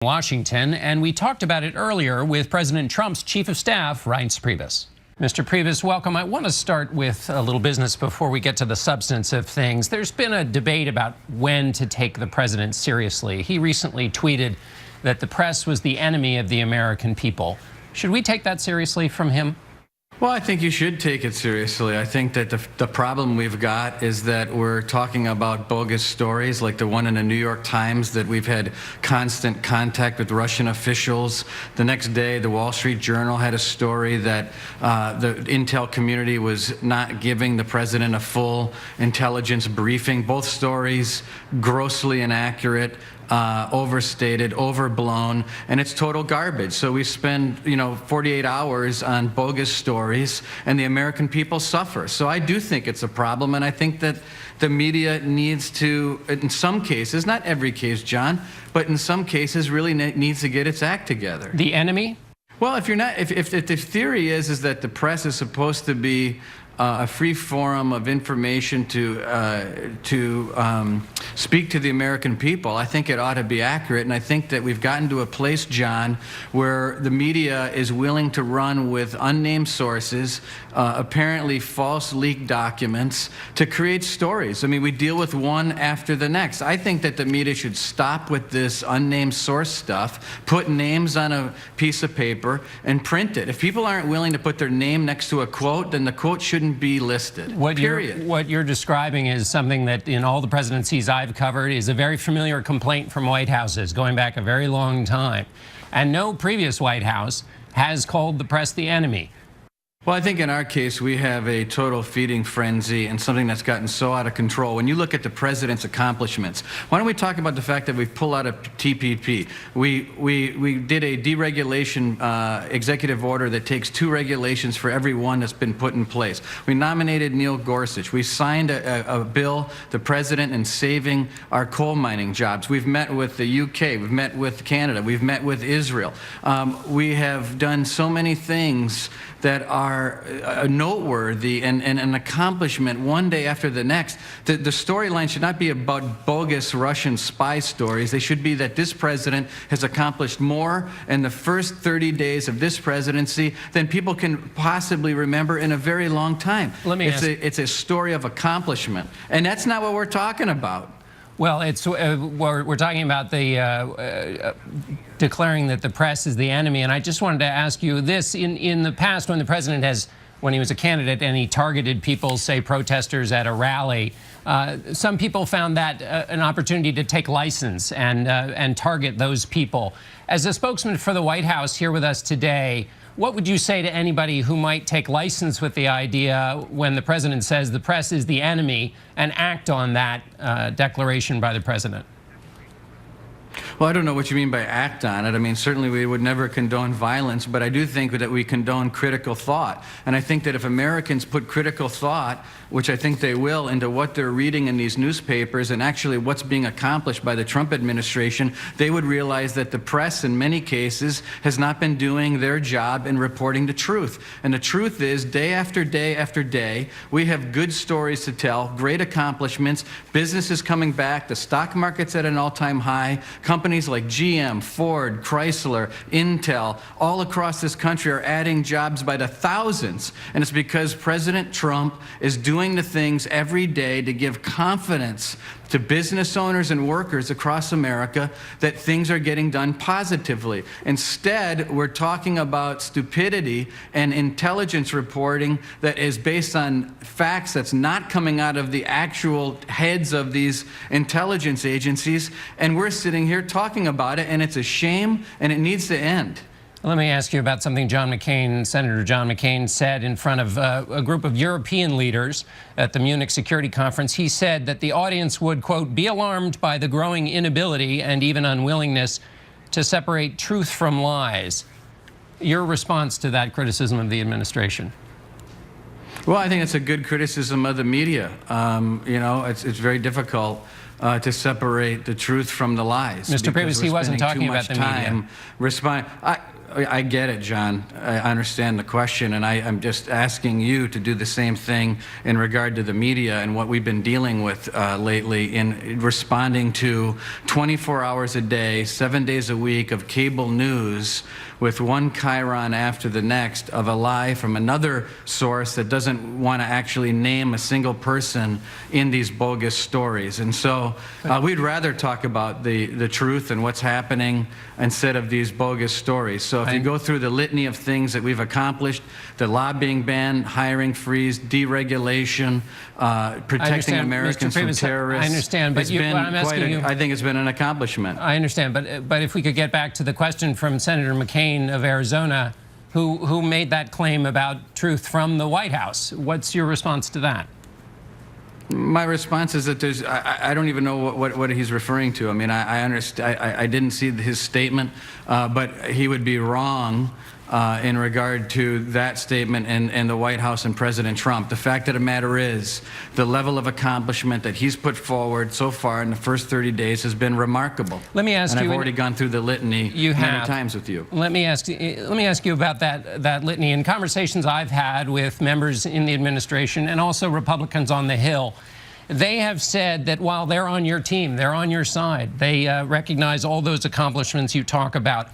Washington, and we talked about it earlier with President Trump's chief of staff, Reince Priebus. Mr. Priebus, welcome. I want to start with a little business before we get to the substance of things. There's been a debate about when to take the president seriously. He recently tweeted that the press was the enemy of the American people. Should we take that seriously from him? Well, I think you should take it seriously. I think that the problem we've got is that we're talking about bogus stories like the one in the New York Times, that we've had constant contact with Russian officials. The next day, the Wall Street Journal had a story that the intel community was not giving the president a full intelligence briefing. Both stories grossly inaccurate, overstated, overblown, and it's total garbage. So we spend, 48 hours on bogus stories, and the American people suffer. So I do think it's a problem, and I think that the media needs to, in some cases, not every case, John, but in some cases really needs to get its act together. The enemy? Well, if the theory is that the press is supposed to be a free forum of information to speak to the American people, I think it ought to be accurate. And I think that we've gotten to a place, John, where the media is willing to run with unnamed sources, apparently false leaked documents, to create stories. I mean, we deal with one after the next. I think that the media should stop with this unnamed source stuff, put names on a piece of paper, and print it. If people aren't willing to put their name next to a quote, then the quote shouldn't be listed, period. What you're describing is something that in all the presidencies I've covered is a very familiar complaint from White Houses going back a very long time. And no previous White House has called the press the enemy. Well, I think in our case, we have a total feeding frenzy and something that's gotten so out of control. When you look at the president's accomplishments, why don't we talk about the fact that we've pulled out of TPP? We did a deregulation executive order that takes 2 regulations for every one that's been put in place. We nominated Neil Gorsuch. We signed a bill, the president, in saving our coal mining jobs. We've met with the UK. We've met with Canada. We've met with Israel. We have done so many things that are noteworthy and an accomplishment one day after the next. The storyline should not be about bogus Russian spy stories. They should be that this president has accomplished more in the first 30 days of this presidency than people can possibly remember in a very long time. It's a story of accomplishment, and that's not what we're talking about. Well, we're talking about the declaring that the press is the enemy, and I just wanted to ask you this: in the past, when the president when he was a candidate and he targeted people, say protesters at a rally, some people found that an opportunity to take license and target those people. As a spokesman for the White House here with us today, what would you say to anybody who might take license with the idea when the president says the press is the enemy and act on that declaration by the president? Well, I don't know what you mean by act on it. I mean, certainly we would never condone violence, but I do think that we condone critical thought. And I think that if Americans put critical thought, which I think they will, into what they're reading in these newspapers and actually what's being accomplished by the Trump administration, they would realize that the press, in many cases, has not been doing their job in reporting the truth. And the truth is, day after day after day, we have good stories to tell, great accomplishments, businesses coming back, the stock market's at an all-time high, companies like GM, Ford, Chrysler, Intel, all across this country are adding jobs by the thousands. And it's because President Trump is doing the things every day to give confidence to business owners and workers across America that things are getting done positively. Instead, we're talking about stupidity and intelligence reporting that is based on facts that's not coming out of the actual heads of these intelligence agencies, and we're sitting here talking about it, and it's a shame, and it needs to end. Let me ask you about something Senator John McCain said in front of a group of European leaders at the Munich Security Conference. He said that the audience would, quote, be alarmed by the growing inability and even unwillingness to separate truth from lies. Your response to that criticism of the administration? Well, I think it's a good criticism of the media. It's very difficult to separate the truth from the lies. Mr. Priebus, he wasn't talking about the media. I get it, John. I understand the question, and I'm just asking you to do the same thing in regard to the media and what we've been dealing with lately in responding to 24 hours a day, 7 days a week of cable news with one chyron after the next of a lie from another source that doesn't want to actually name a single person in these bogus stories. And so we'd rather talk about the truth and what's happening instead of these bogus stories. So if you go through the litany of things that we've accomplished, the lobbying ban, hiring freeze, deregulation, protecting Americans from terrorists. I understand, but I'm asking you, I think it's been an accomplishment. I understand, but if we could get back to the question from Senator McCain of Arizona, who made that claim about truth from the White House. What's your response to that? My response is that I don't even know what he's referring to. I mean, I understand. I didn't see his statement, but he would be wrong in regard to that statement and the White House and President Trump. The fact of the matter is, the level of accomplishment that he's put forward so far in the first 30 days has been remarkable. Let me ask you. And I've already gone through the litany many times with you. Let me ask you about that litany. In conversations I've had with members in the administration and also Republicans on the Hill, they have said that while they're on your team, they're on your side, they recognize all those accomplishments you talk about,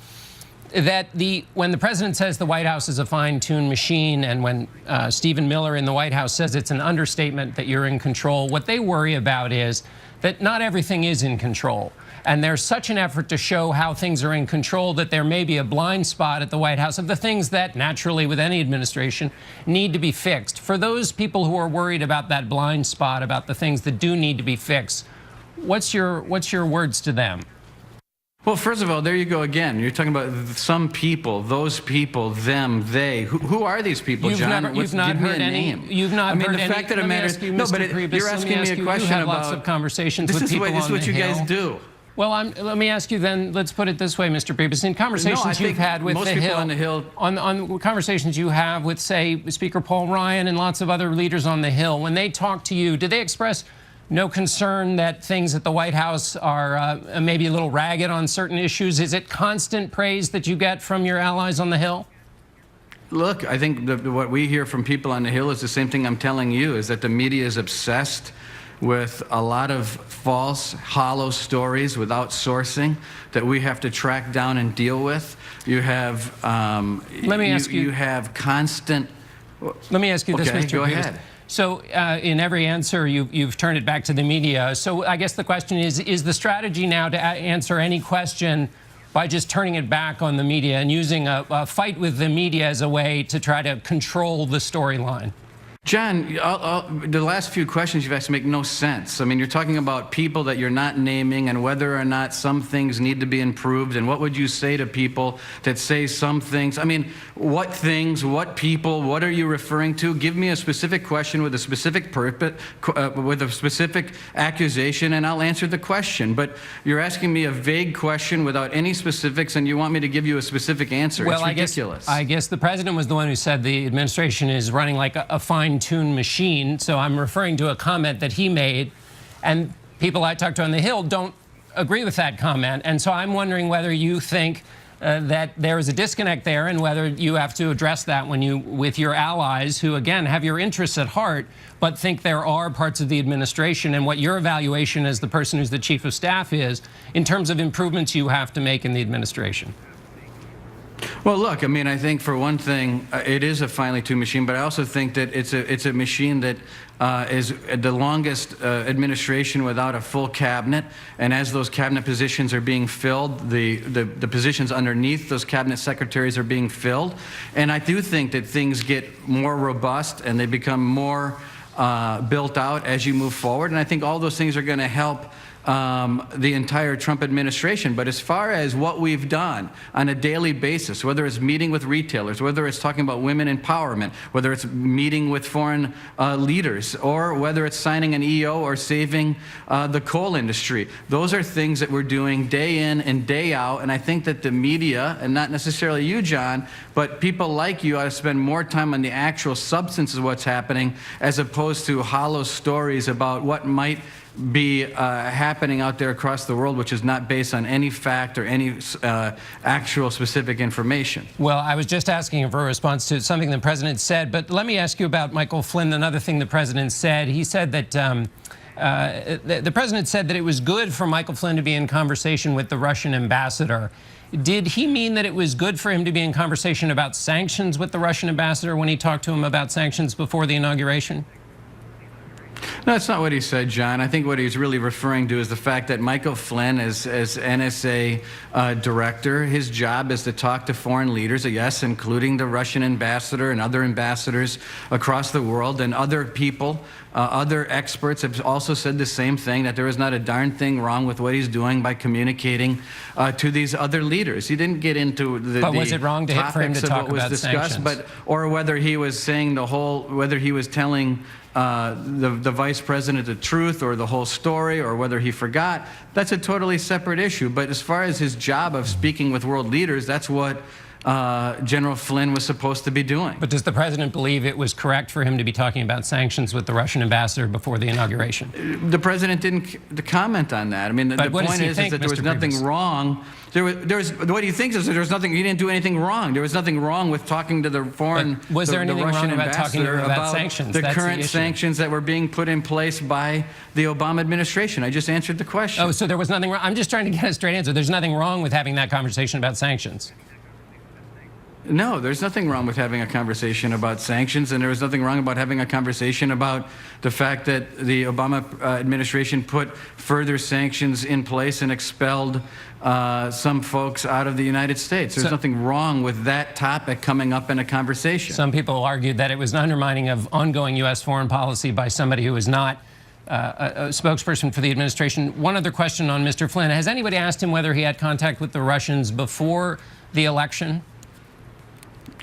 that when the president says the White House is a fine-tuned machine, and when Stephen Miller in the White House says it's an understatement that you're in control, what they worry about is that not everything is in control. And there's such an effort to show how things are in control that there may be a blind spot at the White House of the things that, naturally, with any administration, need to be fixed. For those people who are worried about that blind spot, about the things that do need to be fixed, what's your words to them? Well, first of all, there you go again. You're talking about some people, those people, them, they. Who are these people, John? You've not heard any. You've not heard any. The fact of the matter is, no, but you're asking me a question about. You have about. lots of conversations with people on the Hill. This is what you guys do. Well, let me ask you then. Let's put it this way, Mr. Priebus. In conversations you've had with the Hill, on conversations you have with, say, Speaker Paul Ryan and lots of other leaders on the Hill, when they talk to you, do they express no concern that things at the White House are maybe a little ragged on certain issues? Is it constant praise that you get from your allies on the Hill? Look, I think what we hear from people on the Hill is the same thing I'm telling you, is that the media is obsessed with a lot of false, hollow stories without sourcing that we have to track down and deal with. You have, you have constant. Let me ask you this, Mr. Go Priebus. ahead. So in every answer, you've turned it back to the media. So I guess the question is the strategy now to answer any question by just turning it back on the media and using a fight with the media as a way to try to control the storyline? John, the last few questions you've asked make no sense. I mean, you're talking about people that you're not naming and whether or not some things need to be improved. And what would you say to people that say some things? I mean, what things, what people, what are you referring to? Give me a specific question with a specific purpose, with a specific accusation, and I'll answer the question. But you're asking me a vague question without any specifics, and you want me to give you a specific answer. Well, it's ridiculous. I guess the president was the one who said the administration is running like a fine-tuned machine, so I'm referring to a comment that he made, and people I talked to on the Hill don't agree with that comment. And so I'm wondering whether you think that there is a disconnect there, and whether you have to address that with your allies who, again, have your interests at heart, but think there are parts of the administration, and what your evaluation as the person who's the chief of staff is in terms of improvements you have to make in the administration. Well, look, I mean, I think for one thing, it is a finely tuned machine, but I also think that it's a machine that is the longest administration without a full cabinet. And as those cabinet positions are being filled, the positions underneath those cabinet secretaries are being filled. And I do think that things get more robust and they become more built out as you move forward. And I think all those things are going to help the entire Trump administration. But as far as what we've done on a daily basis, whether it's meeting with retailers, whether it's talking about women empowerment, whether it's meeting with foreign leaders, or whether it's signing an EO or saving the coal industry, those are things that we're doing day in and day out. And I think that the media, and not necessarily you, John, but people like you ought to spend more time on the actual substance of what's happening as opposed to hollow stories about what might be happening out there across the world, which is not based on any fact or any actual specific information. Well, I was just asking for a response to something the president said, but let me ask you about Michael Flynn, another thing the president said. He said that the president said that it was good for Michael Flynn to be in conversation with the Russian ambassador. Did he mean that it was good for him to be in conversation about sanctions with the Russian ambassador when he talked to him about sanctions before the inauguration? No, that's not what he said, John. I think what he's really referring to is the fact that Michael Flynn, as NSA director, his job is to talk to foreign leaders, yes, including the Russian ambassador and other ambassadors across the world, and other people. Other experts have also said the same thing, that there is not a darn thing wrong with what he's doing by communicating to these other leaders. He didn't get into the But was it wrong to for him to talk about discussed, sanctions? Or whether he was saying whether he was telling the vice president the truth or the whole story, or whether he forgot, that's a totally separate issue. But as far as his job of speaking with world leaders, that's what General Flynn was supposed to be doing. But does the president believe it was correct for him to be talking about sanctions with the Russian ambassador before the inauguration? The president didn't comment on that. I mean, the point is that there was nothing wrong. What he thinks is that there's nothing. He didn't do anything wrong. There was nothing wrong with talking to the foreign. But was there anything Russian wrong about talking to him about sanctions? The current sanctions that were being put in place by the Obama administration. I just answered the question. Oh, so there was nothing wrong. I'm just trying to get a straight answer. There's nothing wrong with having that conversation about sanctions. No, there's nothing wrong with having a conversation about sanctions, and there was nothing wrong about having a conversation about the fact that the Obama administration put further sanctions in place and expelled some folks out of the United States. There's nothing wrong with that topic coming up in a conversation. Some people argued that it was an undermining of ongoing U.S. foreign policy by somebody who is not a spokesperson for the administration. One other question on Mr. Flynn. Has anybody asked him whether he had contact with the Russians before the election?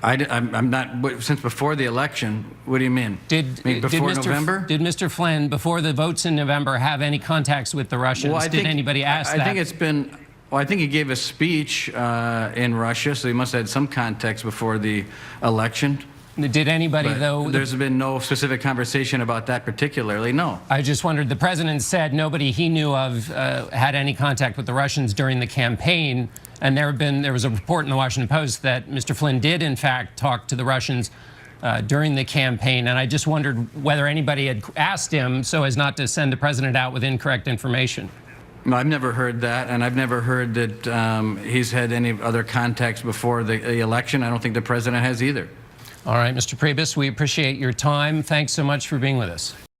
I'm not, since before the election. What do you mean? Before November? Did Mr. Flynn, before the votes in November, have any contacts with the Russians? Well, did anybody ask that? I think it's been, well, I think he gave a speech in Russia, so he must have had some context before the election. Did anybody, though? There's been no specific conversation about that particularly, no. I just wondered, the president said nobody he knew of had any contact with the Russians during the campaign, and there was a report in the Washington Post that Mr. Flynn did, in fact, talk to the Russians during the campaign, and I just wondered whether anybody had asked him so as not to send the president out with incorrect information. No, I've never heard that, and I've never heard that he's had any other contacts before the election. I don't think the president has either. All right, Mr. Priebus, we appreciate your time. Thanks so much for being with us.